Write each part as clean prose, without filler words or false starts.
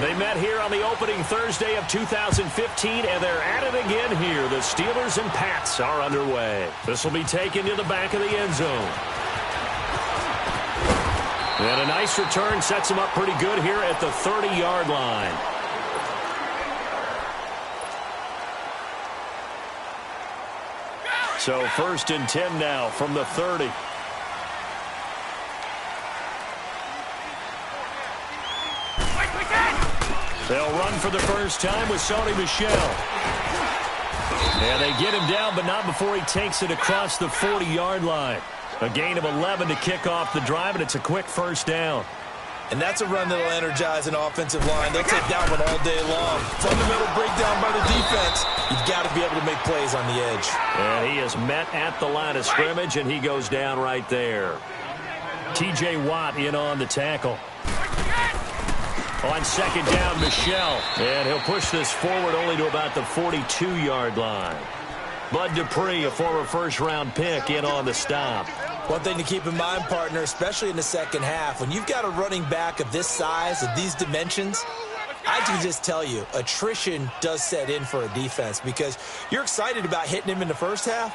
They met here on the opening Thursday of 2015, and they're at it again here. The Steelers and Pats are underway. This will be taken to the back of the end zone. And a nice return sets him up pretty good here at the 30-yard line. So 1st and 10 now from the 30. They'll run for the first time with Sony Michel. And they get him down, but not before he takes it across the 40-yard line. A gain of 11 to kick off the drive, and it's a quick first down. And that's a run that will energize an offensive line. They'll take that one all day long. Fundamental breakdown by the defense. You've got to be able to make plays on the edge. And he is met at the line of scrimmage, and he goes down right there. T.J. Watt in on the tackle. On 2nd down, Michel. And he'll push this forward only to about the 42-yard line. Bud Dupree, a former first-round pick, in on the stop. One thing to keep in mind, partner, especially in the second half, when you've got a running back of this size, of these dimensions, I can just tell you, attrition does set in for a defense because you're excited about hitting him in the first half.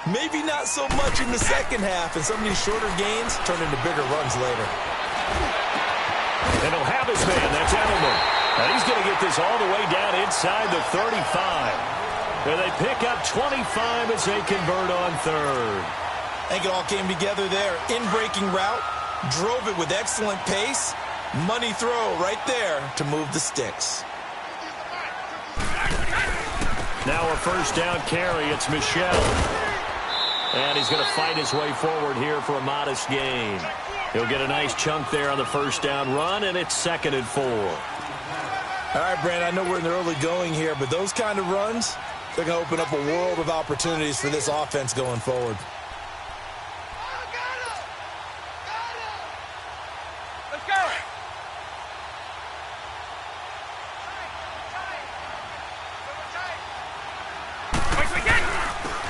Maybe not so much in the second half, and some of these shorter gains turn into bigger runs later. And he'll have his man, that's Edelman. And he's going to get this all the way down inside the 35. And they pick up 25 as they convert on 3rd. I think it all came together there. In-breaking route, drove it with excellent pace. Money throw right there to move the sticks. Now a first down carry. It's Michel. And he's going to fight his way forward here for a modest gain. He'll get a nice chunk there on the first down run, and it's 2nd and 4. All right, Brandon, I know we're in the early going here, but those kind of runs, they're going to open up a world of opportunities for this offense going forward.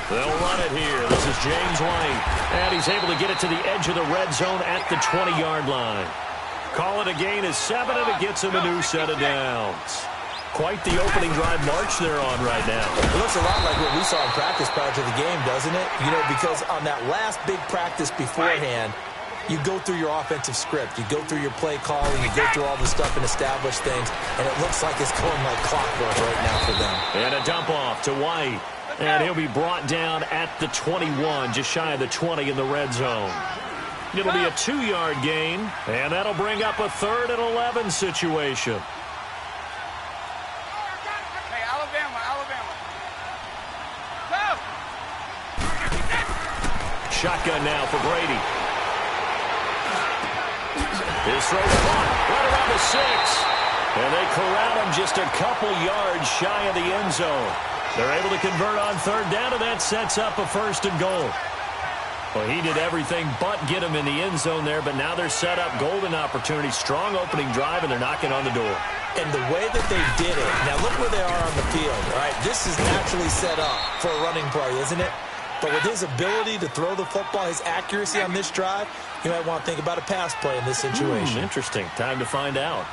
They'll run it here. This is James White. And he's able to get it to the edge of the red zone at the 20-yard line. Call it a gain of 7, and it gets him a new set of downs. Quite the opening drive march they're on right now. It looks a lot like what we saw in practice prior to the game, doesn't it? You know, because on that last big practice beforehand, you go through your offensive script. You go through your play calling. You go through all the stuff and establish things. And it looks like it's going like clockwork right now for them. And a dump off to White. And he'll be brought down at the 21, just shy of the 20 in the red zone. It'll be a 2-yard gain, and that'll bring up a 3rd and 11 situation. Hey, Alabama. Shotgun now for Brady. His throw's caught right around the 6. And they corral him just a couple yards shy of the end zone. They're able to convert on 3rd down, and that sets up a 1st and goal. Well, he did everything but get him in the end zone there, but now they're set up golden opportunity, strong opening drive, and they're knocking on the door. And the way that they did it, now look where they are on the field, all right? This is naturally set up for a running play, isn't it? But with his ability to throw the football, his accuracy on this drive, you might want to think about a pass play in this situation. Interesting. Time to find out.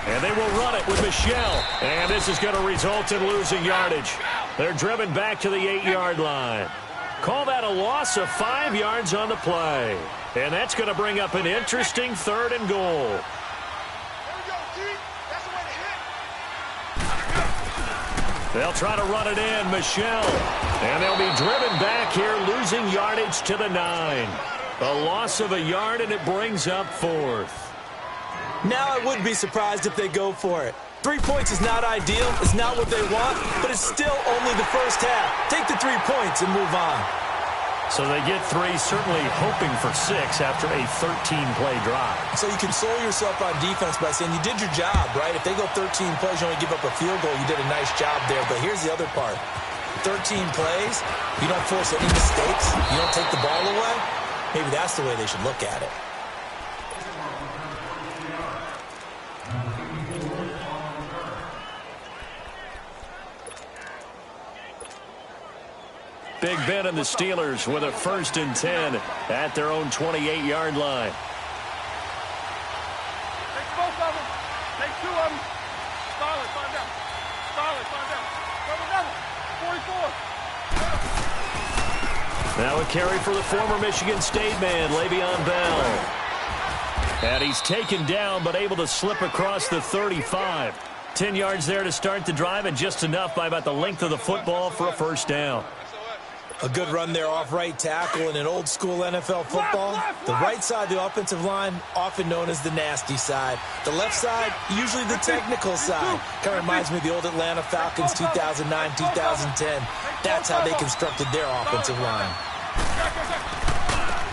And they will run it with Michel. And this is going to result in losing yardage. They're driven back to the 8-yard line. Call that a loss of 5 yards on the play. And that's going to bring up an interesting 3rd and goal. They'll try to run it in, Michel. And they'll be driven back here, losing yardage to the 9. A loss of a yard, and it brings up 4th. Now I wouldn't be surprised if they go for it. 3 points is not ideal. It's not what they want, but it's still only the first half. Take the 3 points and move on. So they get 3, certainly hoping for 6 after a 13-play drive. So you console yourself on defense by saying you did your job, right? If they go 13 plays, you only give up a field goal, you did a nice job there. But here's the other part. 13 plays, you don't force any mistakes, you don't take the ball away. Maybe that's the way they should look at it. Big Ben and the Steelers with a 1st and 10 at their own 28-yard line. two of them. Solid, find out. Solid, find out. Double. 44. Now a carry for the former Michigan State man, Le'Veon Bell. And he's taken down, but able to slip across the 35. 10 yards there to start the drive, and just enough by about the length of the football for a first down. A good run there off right tackle in an old-school NFL football. The right side of the offensive line, often known as the nasty side. The left side, usually the technical side. Kind of reminds me of the old Atlanta Falcons 2009, 2010. That's how they constructed their offensive line.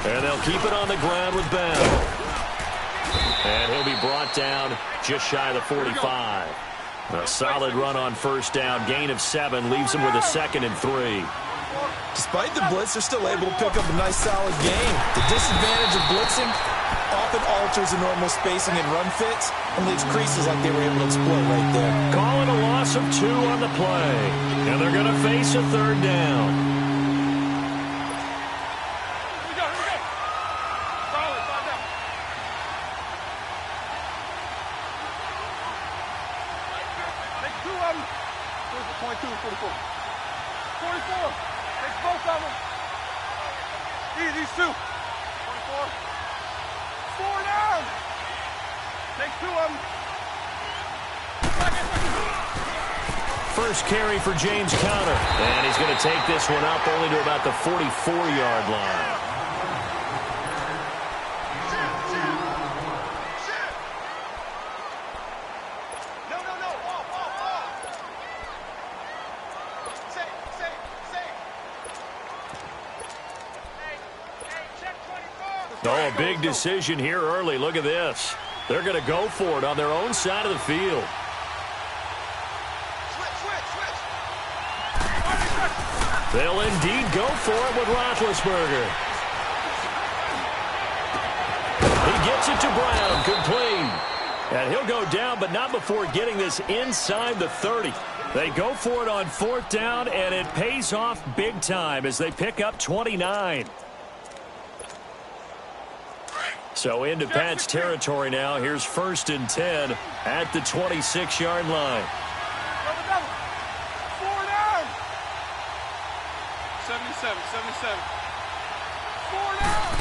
And they'll keep it on the ground with Bell. And he'll be brought down just shy of the 45. A solid run on first down. Gain of 7 leaves him with a 2nd and 3. Despite the blitz, they're still able to pick up a nice, solid gain. The disadvantage of blitzing often alters the normal spacing and run fits and leaves creases like they were able to exploit right there. Call it a loss of 2 on the play. And they're going to face a 3rd down. Here we go. Solid, find out. Take 2 of them. Where's the 22 and 44? 44. Take both of them. These 2. 24. 4 down. Take 2 of them. First carry for James Conner. And he's going to take this one up only to about the 44-yard line. Oh, a big decision here early. Look at this. They're going to go for it on their own side of the field. They'll indeed go for it with Roethlisberger. He gets it to Brown, complete. And he'll go down, but not before getting this inside the 30. They go for it on 4th down, and it pays off big time as they pick up 29. So into Pat's territory now. Here's 1st and 10 at the 26-yard line. Double. 4 down. 77. 4 down.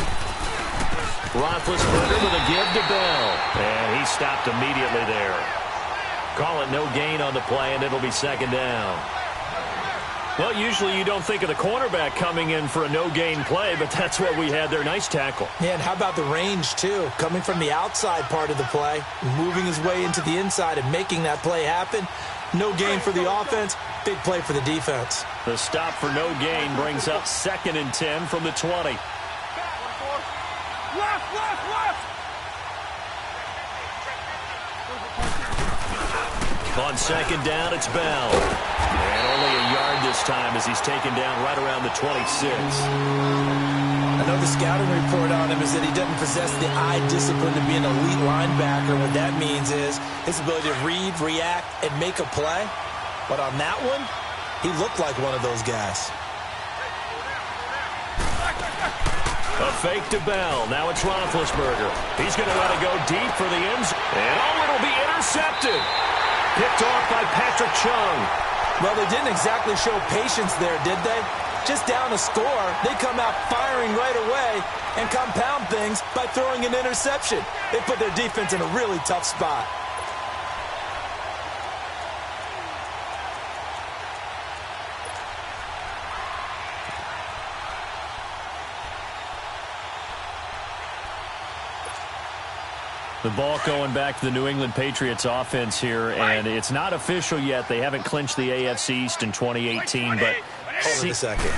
Roethlisberger with a give to Bell. And he stopped immediately there. Call it no gain on the play, and it'll be 2nd down. Well, usually you don't think of the cornerback coming in for a no-gain play, but that's what we had there. Nice tackle. Yeah, and how about the range, too? Coming from the outside part of the play, moving his way into the inside and making that play happen. No gain for the offense, big play for the defense. The stop for no gain brings up 2nd and 10 from the 20. Left. On 2nd down, it's Bell. And only a yard this time as he's taken down right around the 26. I know the scouting report on him is that he doesn't possess the eye discipline to be an elite linebacker. What that means is his ability to read, react, and make a play. But on that one, he looked like one of those guys. A fake to Bell. Now it's Roethlisberger. He's going to let it go deep for the end zone. And it'll be intercepted. Picked off by Patrick Chung. Well, they didn't exactly show patience there, did they? Just down a score, they come out firing right away and compound things by throwing an interception. They put their defense in a really tough spot. The ball going back to the New England Patriots offense here, and it's not official yet. They haven't clinched the AFC East in 2018, but... Hold on a second.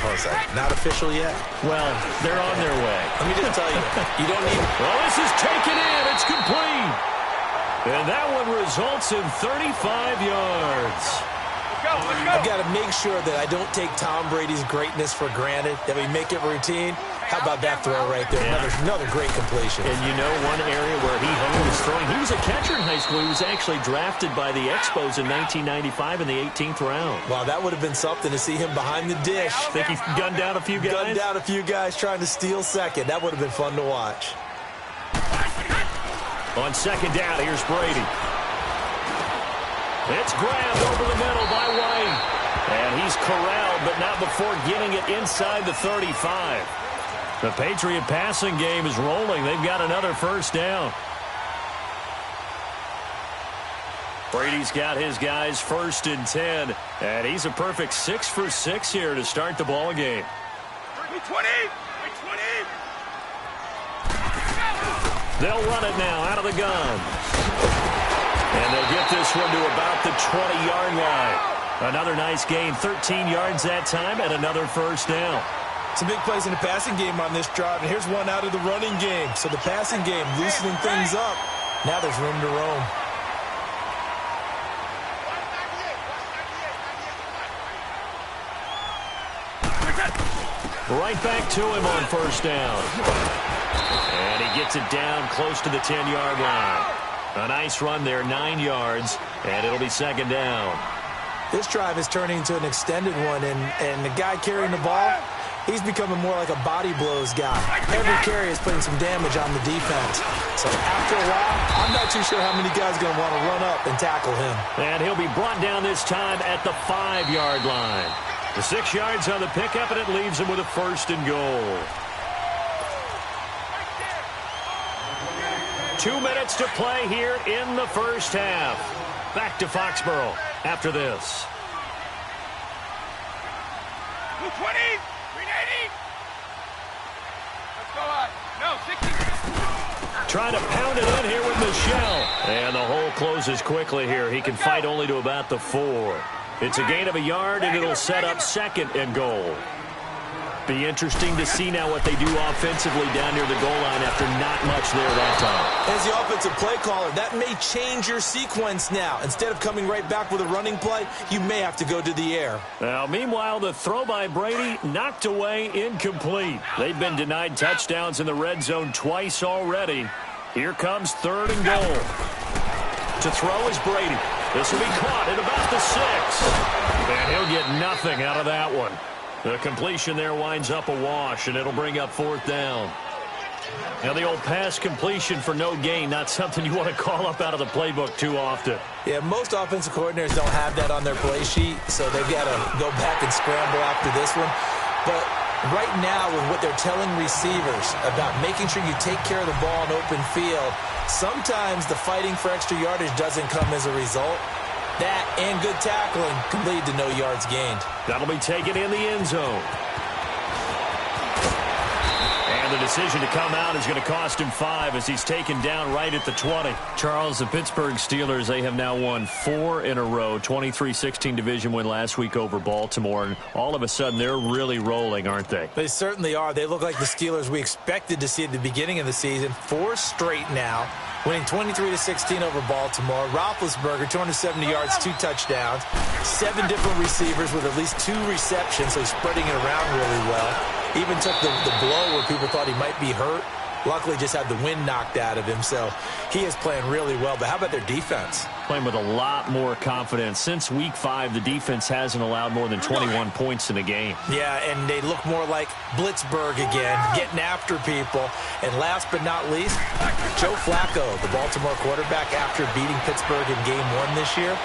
Not official yet? Well, they're on their way. Let me just tell you, you don't need... Well, this is taken in. It's complete. And that one results in 35 yards. Let's go. I've got to make sure that I don't take Tom Brady's greatness for granted, that we make it routine. How about that throw right there? Yeah. Another great completion. And you know one area where he honed his throwing? He was a catcher in high school. He was actually drafted by the Expos in 1995 in the 18th round. Wow, that would have been something to see him behind the dish. Think he gunned down a few guys? Gunned down a few guys trying to steal second. That would have been fun to watch. On 2nd down, here's Brady. It's grabbed over the middle by White. And he's corralled, but not before getting it inside the 35. The Patriot passing game is rolling. They've got another first down. Brady's got his guys 1st and 10, and he's a perfect 6 for 6 here to start the ball game. 20. They'll run it now out of the gun. And they'll get this one to about the 20-yard line. Another nice gain, 13 yards that time, and another first down. Some big plays in the passing game on this drive, and here's one out of the running game. So the passing game loosening things up. Now there's room to roam. Right back to him on first down. And he gets it down close to the 10-yard line. A nice run there, 9 yards, and it'll be second down. This drive is turning into an extended one, and the guy carrying the ball, he's becoming more like a body blows guy. Every carry is putting some damage on the defense. So after a while, I'm not too sure how many guys are going to want to run up and tackle him. And he'll be brought down this time at the 5-yard line. The 6 yards on the pickup, and it leaves him with a 1st and goal. 2 minutes to play here in the first half. Back to Foxborough after this. 220. 380. Let's go out. No, 60. Trying to pound it in here with Michelle. And the hole closes quickly here. He can fight only to about the 4. It's a gain of a yard, and it'll set up 2nd and goal. Be interesting to see now what they do offensively down near the goal line after not much there that time. As the offensive play caller, that may change your sequence now. Instead of coming right back with a running play, you may have to go to the air. Now, meanwhile, the throw by Brady knocked away, incomplete. They've been denied touchdowns in the red zone twice already. Here comes 3rd and goal. To throw is Brady. This will be caught at about the 6. And he'll get nothing out of that one. The completion there winds up a wash, and it'll bring up 4th down. Now, the old pass completion for no gain, not something you want to call up out of the playbook too often. Yeah, most offensive coordinators don't have that on their play sheet, so they've got to go back and scramble after this one. But right now, with what they're telling receivers about making sure you take care of the ball in open field, sometimes the fighting for extra yardage doesn't come as a result. That and good tackling can lead to no yards gained. That'll be taken in the end zone. And the decision to come out is going to cost him 5 as he's taken down right at the 20. Charles, the Pittsburgh Steelers, they have now won 4 in a row. 23-16 division win last week over Baltimore. And all of a sudden, they're really rolling, aren't they? They certainly are. They look like the Steelers we expected to see at the beginning of the season. 4 straight now. Winning 23-16 over Baltimore. Roethlisberger, 270 yards, 2 touchdowns. 7 different receivers with at least 2 receptions, so he's spreading it around really well. Even took the blow where people thought he might be hurt. Luckily, just had the wind knocked out of him, so he is playing really well. But how about their defense? Playing with a lot more confidence. Since Week 5, the defense hasn't allowed more than 21 points in a game. Yeah, and they look more like Blitzburg again, getting after people. And last but not least, Joe Flacco, the Baltimore quarterback, after beating Pittsburgh in Game 1 this year,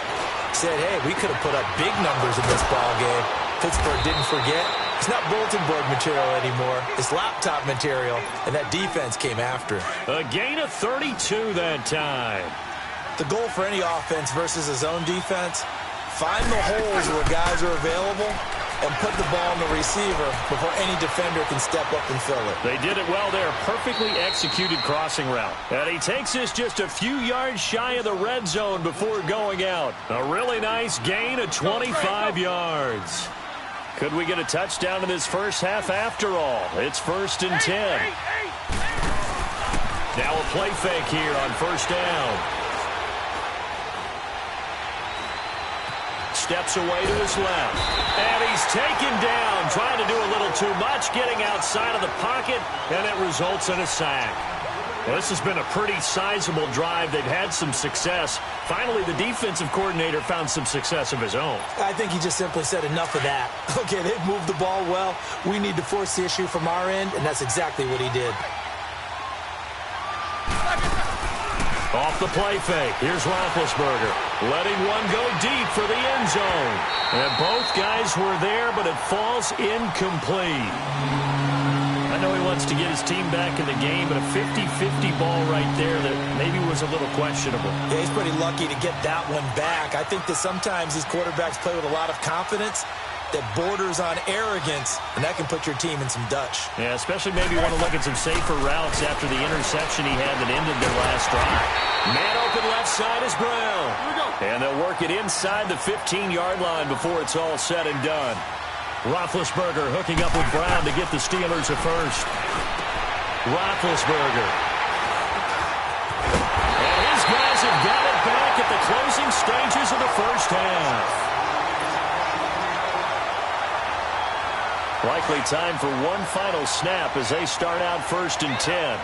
said, hey, we could have put up big numbers in this ball game. Pittsburgh didn't forget. It's not bulletin board material anymore. It's laptop material, and that defense came after. A gain of 32 that time. The goal for any offense versus a zone defense, find the holes where guys are available and put the ball on the receiver before any defender can step up and fill it. They did it well there. Perfectly executed crossing route. And he takes this just a few yards shy of the red zone before going out. A really nice gain of 25 yards. Could we get a touchdown in this first half after all? It's 1st and 10. Now a play fake here on first down. Steps away to his left. And he's taken down, trying to do a little too much, getting outside of the pocket, and it results in a sack. Well, this has been a pretty sizable drive. They've had some success. Finally, the defensive coordinator found some success of his own. I think he just simply said enough of that. Okay, they've moved the ball well. We need to force the issue from our end, and that's exactly what he did. Off the play fake. Here's Roethlisberger. letting one go deep for the end zone. And both guys were there, but it falls incomplete. I know he wants to get his team back in the game, but a 50-50 ball right there that maybe was a little questionable. Yeah, he's pretty lucky to get that one back. I think that sometimes these quarterbacks play with a lot of confidence that borders on arrogance, and that can put your team in some Dutch. Yeah, especially maybe you want to look at some safer routes after the interception he had that ended their last drive. Man open left side is Brown. And they'll work it inside the 15-yard line before it's all said and done. Roethlisberger hooking up with Brown to get the Steelers a first. Roethlisberger. And his guys have got it back at the closing stages of the first half. Likely time for one final snap as they start out 1st and 10.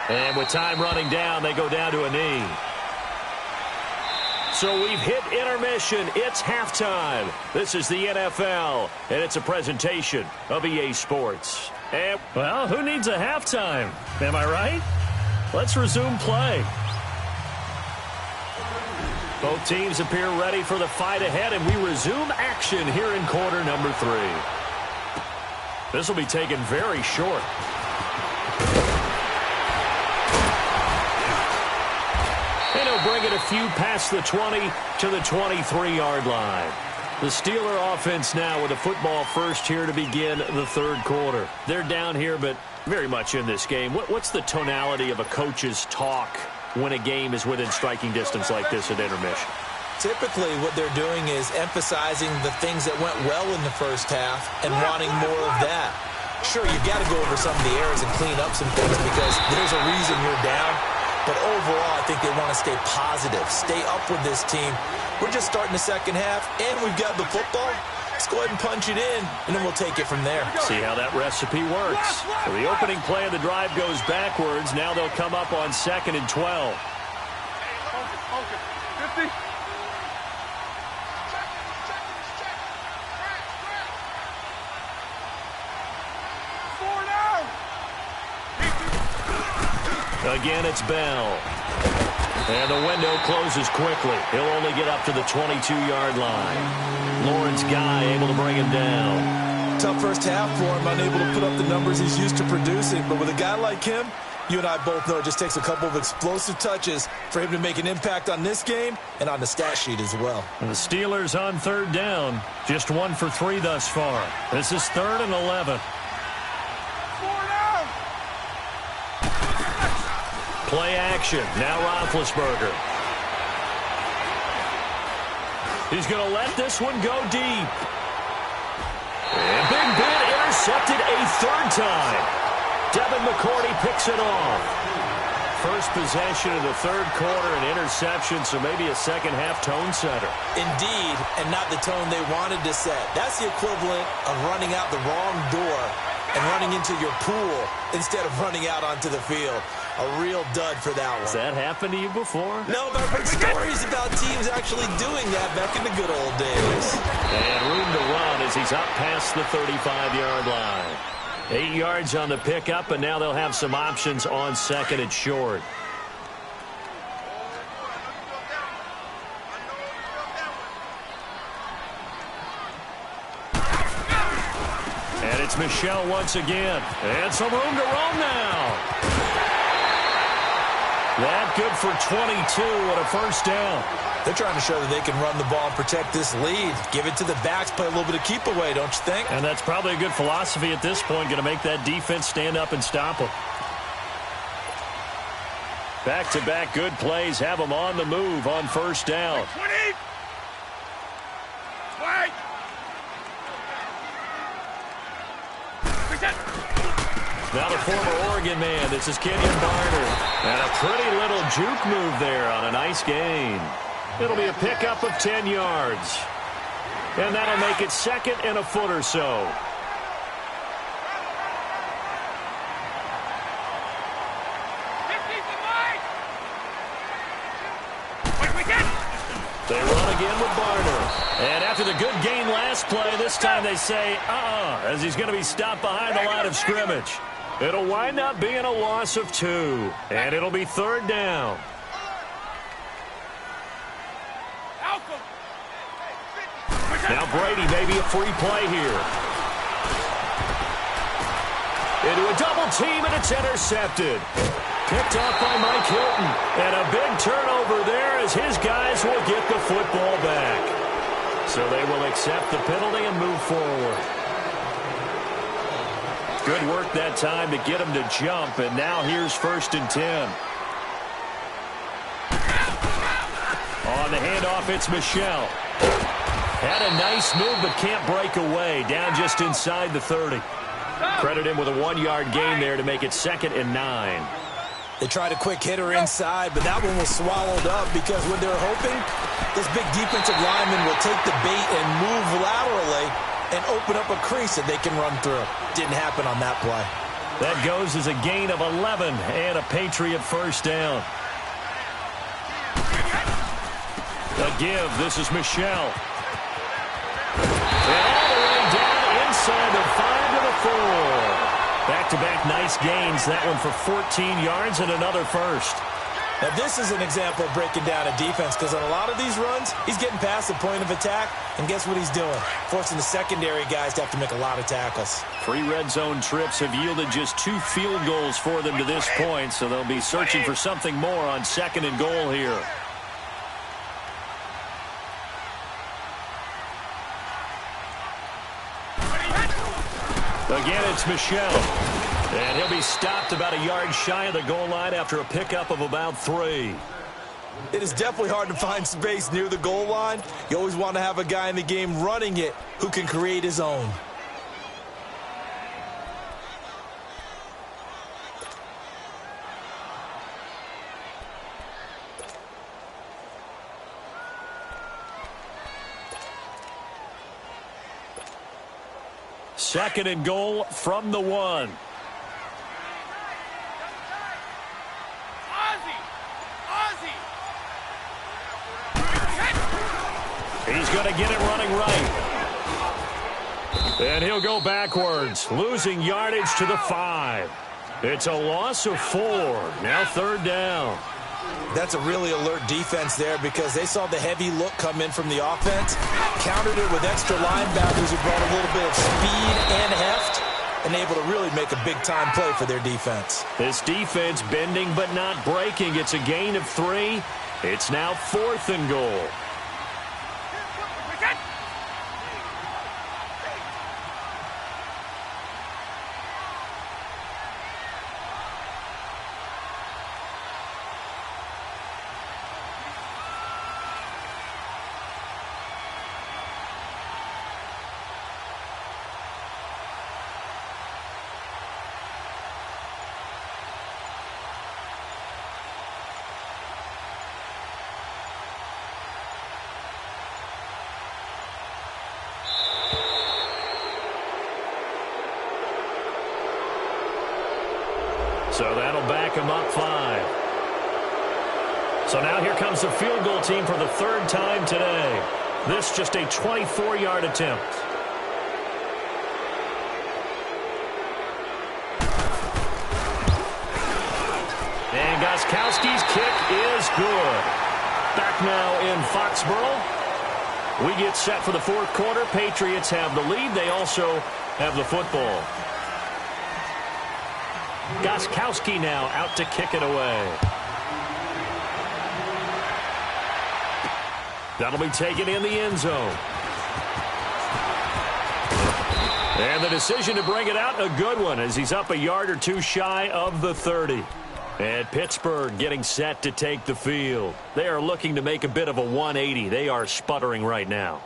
And with time running down, they go down to a knee. So we've hit intermission. It's halftime. This is the NFL, and it's a presentation of EA Sports. And, well, who needs a halftime? Am I right? Let's resume play. Both teams appear ready for the fight ahead, and we resume action here in quarter number 3. This will be taken very short. And he'll bring it a few past the 20 to the 23-yard line. The Steeler offense now with a football first here to begin the third quarter. They're down here, but very much in this game. What's the tonality of a coach's talk when a game is within striking distance like this at intermission? Typically, what they're doing is emphasizing the things that went well in the first half and wanting more of that. Sure, you've got to go over some of the errors and clean up some things because there's a reason you're down. But overall, I think they want to stay positive, stay up with this team. We're just starting the second half, and we've got the football. Let's go ahead and punch it in, and then we'll take it from there. See how that recipe works. So the opening play of the drive goes backwards. Now they'll come up on 2nd and 12. Focus. 50. Again, it's Bell. And the window closes quickly. He'll only get up to the 22-yard line. Lawrence Guy able to bring him down. Tough first half for him, unable to put up the numbers he's used to producing. But with a guy like him, you and I both know it just takes a couple of explosive touches for him to make an impact on this game and on the stat sheet as well. And the Steelers on 3rd down. Just 1 for 3 thus far. This is 3rd and 11. Play action. Now Roethlisberger. He's going to let this one go deep. And Big Ben intercepted a 3rd time. Devin McCourty picks it off. First possession of the 3rd quarter, an interception, so maybe a second-half tone setter. Indeed, and not the tone they wanted to set. That's the equivalent of running out the wrong door and running into your pool instead of running out onto the field. A real dud for that one. Has that happened to you before? No, but I've heard stories about teams actually doing that back in the good old days. And room to run as he's up past the 35-yard line. 8 yards on the pickup, and now they'll have some options on 2nd and short. And it's Michel once again. And some room to run now. That good for 22 and a first down. They're trying to show that they can run the ball and protect this lead. Give it to the backs, play a little bit of keep away, don't you think? And that's probably a good philosophy at this point, going to make that defense stand up and stop them. Back-to-back good plays have them on the move on 1st down. 20. Wait. Now the former Oregon man, this is Kenyon Barner. And a pretty little juke move there on a nice gain. It'll be a pickup of 10 yards. And that'll make it 2nd and a foot or so. They run again with Barner. And after the good gain last play, this time they say, as he's going to be stopped behind the line of scrimmage. It'll wind up being a loss of 2, and it'll be third down. Now Brady, maybe a free play here. Into a double team, and it's intercepted. Picked off by Mike Hilton. And a big turnover there as his guys will get the football back. So they will accept the penalty and move forward. Good work that time to get him to jump, and now here's 1st and 10. On the handoff, it's Michel. Had a nice move, but can't break away. Down just inside the 30. Credit him with a 1-yard gain there to make it 2nd and 9. They tried a quick hitter inside, but that one was swallowed up because when they're hoping, this big defensive lineman will take the bait and move laterally and open up a crease that they can run through. Didn't happen on that play. That goes as a gain of 11 and a Patriot 1st down. A give. This is Michel. And all the way down inside the 5 to the 4. Back-to-back nice gains. That one for 14 yards and another 1st. Now, this is an example of breaking down a defense because on a lot of these runs, he's getting past the point of attack, and guess what he's doing? Forcing the secondary guys to have to make a lot of tackles. 3 red zone trips have yielded just 2 field goals for them to this point, so they'll be searching for something more on 2nd and goal here. Again, it's Michel. And he'll be stopped about a yard shy of the goal line after a pickup of about 3. It is definitely hard to find space near the goal line. You always want to have a guy in the game running it who can create his own. Second and goal from the 1. He's going to get it running right. And he'll go backwards, losing yardage to the 5. It's a loss of 4. Now 3rd down. That's a really alert defense there because they saw the heavy look come in from the offense, countered it with extra linebackers who brought a little bit of speed and heft, and able to really make a big-time play for their defense. This defense bending but not breaking. It's a gain of 3. It's now 4th and goal. So that'll back him up 5. So now here comes the field goal team for the 3rd time today. This just a 24-yard attempt. And Gostkowski's kick is good. Back now in Foxborough. We get set for the 4th quarter. Patriots have the lead. They also have the football. Gostkowski now out to kick it away. That'll be taken in the end zone. And the decision to bring it out, a good one, as he's up a yard or 2 shy of the 30. And Pittsburgh getting set to take the field. They are looking to make a bit of a 180. They are sputtering right now.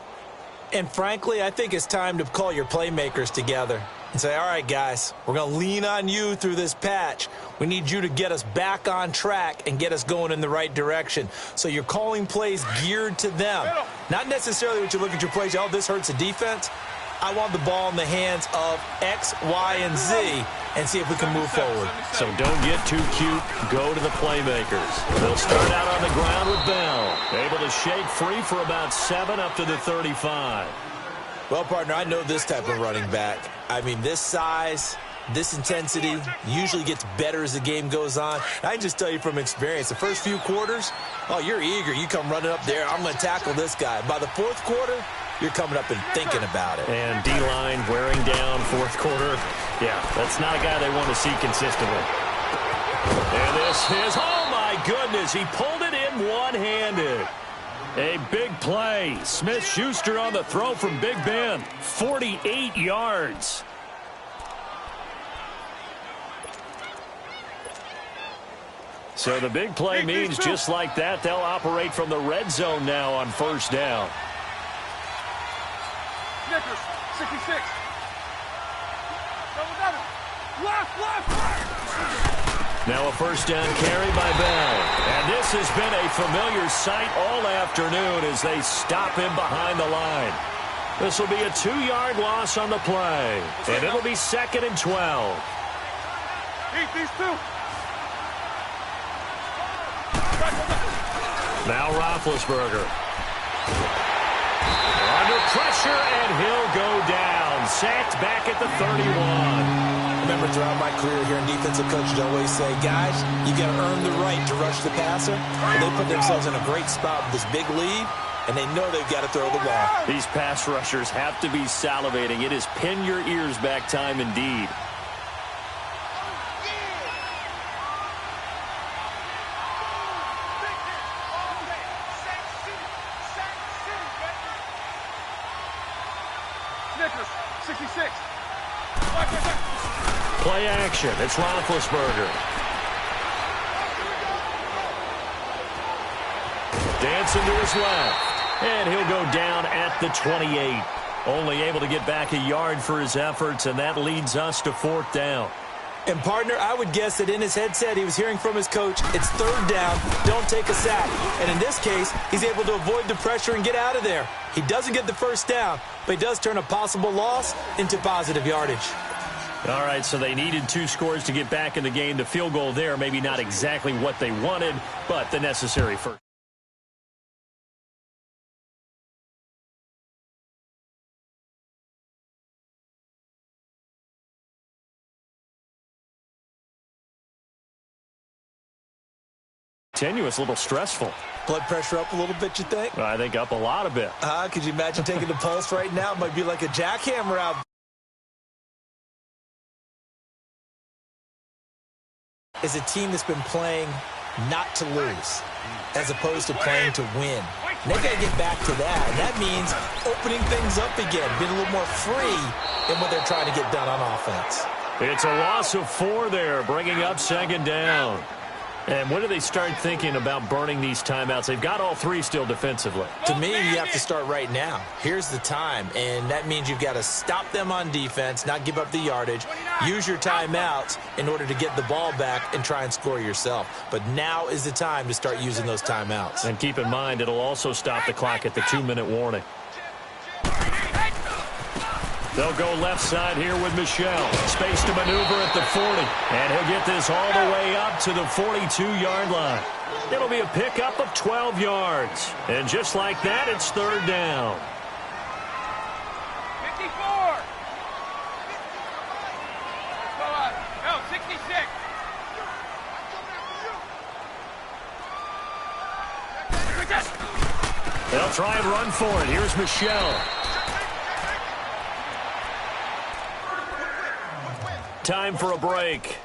And frankly, I think it's time to call your playmakers together and say, all right, guys, we're going to lean on you through this patch. We need you to get us back on track and get us going in the right direction. So you're calling plays geared to them. Not necessarily what you look at your plays, oh, this hurts the defense. I want the ball in the hands of X, Y, and Z and see if we can move forward. So don't get too cute. Go to the playmakers. They'll start out on the ground with Bell. Able to shake free for about 7 up to the 35. Well, partner, I know this type of running back. I mean, this size, This intensity usually gets better as the game goes on. I can just tell you from experience, the first few quarters, oh, you're eager. You come running up there, I'm going to tackle this guy. By the fourth quarter, you're coming up and thinking about it. And D-line wearing down fourth quarter. Yeah, that's not a guy they want to see consistently. And this is, oh my goodness, he pulled it in one-handed. A big play. Smith-Schuster on the throw from Big Ben. 48 yards. So the big play means just like that, they'll operate from the red zone now on first down. Snickers, 66. Left. Now a first down carry by Bell. And this has been a familiar sight all afternoon as they stop him behind the line. This will be a 2-yard loss on the play. And it'll be 2nd and 12. Eat these two. Now Roethlisberger. Under pressure, and he'll go down. Sacked back at the 31. Remember, throughout my career here in defensive coaches, I always say, guys, you got to earn the right to rush the passer. And they put themselves in a great spot with this big lead, and they know they've got to throw the ball. These pass rushers have to be salivating. It is pin your ears back time indeed. Snickers, 66. Play action. It's Roethlisberger. Dancing to his left. And he'll go down at the 28. Only able to get back a yard for his efforts, and that leads us to 4th down. And, partner, I would guess that in his headset he was hearing from his coach, it's 3rd down, don't take a sack. And in this case, he's able to avoid the pressure and get out of there. He doesn't get the first down, but he does turn a possible loss into positive yardage. All right, so they needed 2 scores to get back in the game. The field goal there, maybe not exactly what they wanted, but the necessary first. Tenuous, a little stressful. Blood pressure up a little bit, you think? I think up a lot a bit. Could you imagine taking the pulse right now? It might be like a jackhammer out. Is a team that's been playing not to lose as opposed to playing to win. And they've got to get back to that. And that means opening things up again, being a little more free in what they're trying to get done on offense. It's a loss of 4 there, bringing up 2nd down. And when do they start thinking about burning these timeouts? They've got all 3 still defensively. To me, you have to start right now. Here's the time, and that means you've got to stop them on defense, not give up the yardage, use your timeouts in order to get the ball back and try and score yourself. But now is the time to start using those timeouts. And keep in mind, it'll also stop the clock at the 2-minute warning. They'll go left side here with Michel. Space to maneuver at the 40. And he'll get this all the way up to the 42-yard line. It'll be a pickup of 12 yards. And just like that, it's 3rd down. 54. No, 66. They'll try and run for it. Here's Michel. Time for a break.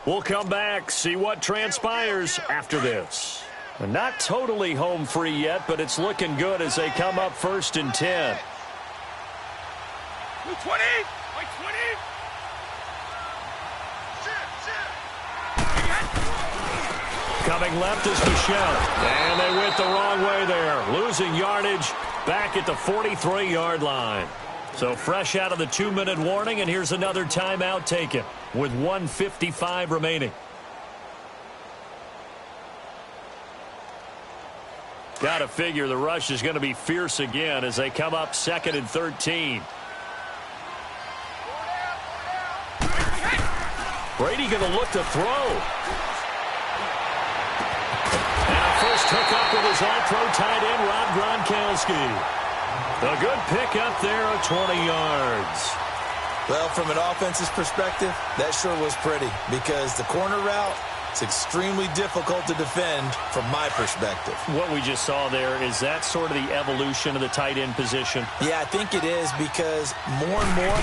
We'll come back, see what transpires after this. Not totally home free yet, but it's looking good as they come up 1st and 10. 20. Coming left is Michel. And they went the wrong way there. Losing yardage back at the 43-yard line. So fresh out of the 2-minute warning, and here's another timeout taken with 1:55 remaining. Got to figure the rush is going to be fierce again as they come up 2nd and 13. Brady going to look to throw. And a first hookup with his all-pro tight end, Rob Gronkowski. A good pickup there of 20 yards. Well, from an offensive perspective, that sure was pretty because the corner route is extremely difficult to defend from my perspective. What we just saw there, is that sort of the evolution of the tight end position? Yeah, I think it is because more and more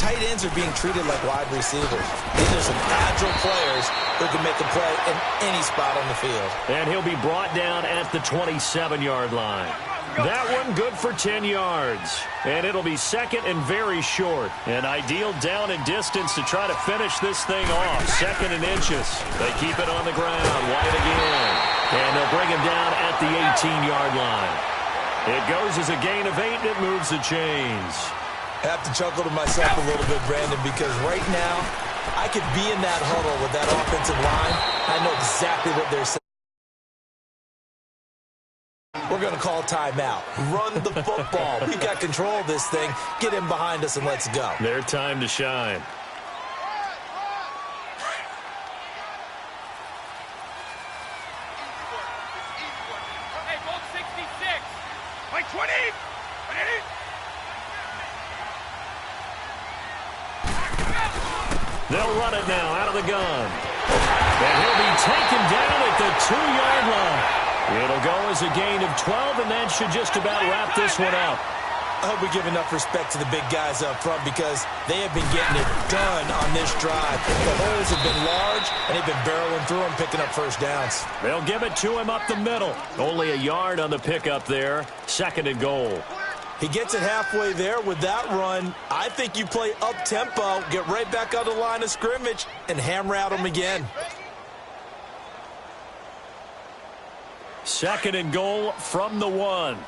tight ends are being treated like wide receivers. These are some agile players who can make a play in any spot on the field. And he'll be brought down at the 27-yard line. That one good for 10 yards. And it'll be second and very short. An ideal down and distance to try to finish this thing off. Second and inches. They keep it on the ground. White again. And they'll bring him down at the 18-yard line. It goes as a gain of 8, and it moves the chains. I have to chuckle to myself a little bit, Brandon, because right now I could be in that huddle with that offensive line. I know exactly what they're saying. We're going to call timeout. Run the football. We've got control of this thing. Get him behind us and let's go. Their time to shine. Hey, both 66. Like 20. 20. They'll run it now out of the gun. And he'll be taken down at the 2-yard line. It'll go as a gain of 12, and that should just about wrap this one up. I hope we give enough respect to the big guys up front because they have been getting it done on this drive. The holes have been large, and they've been barreling through them, picking up first downs. They'll give it to him up the middle. Only a yard on the pickup there. Second and goal. He gets it halfway there with that run. I think you play up-tempo, get right back on the line of scrimmage, and hammer at him again. Second and goal from the 1.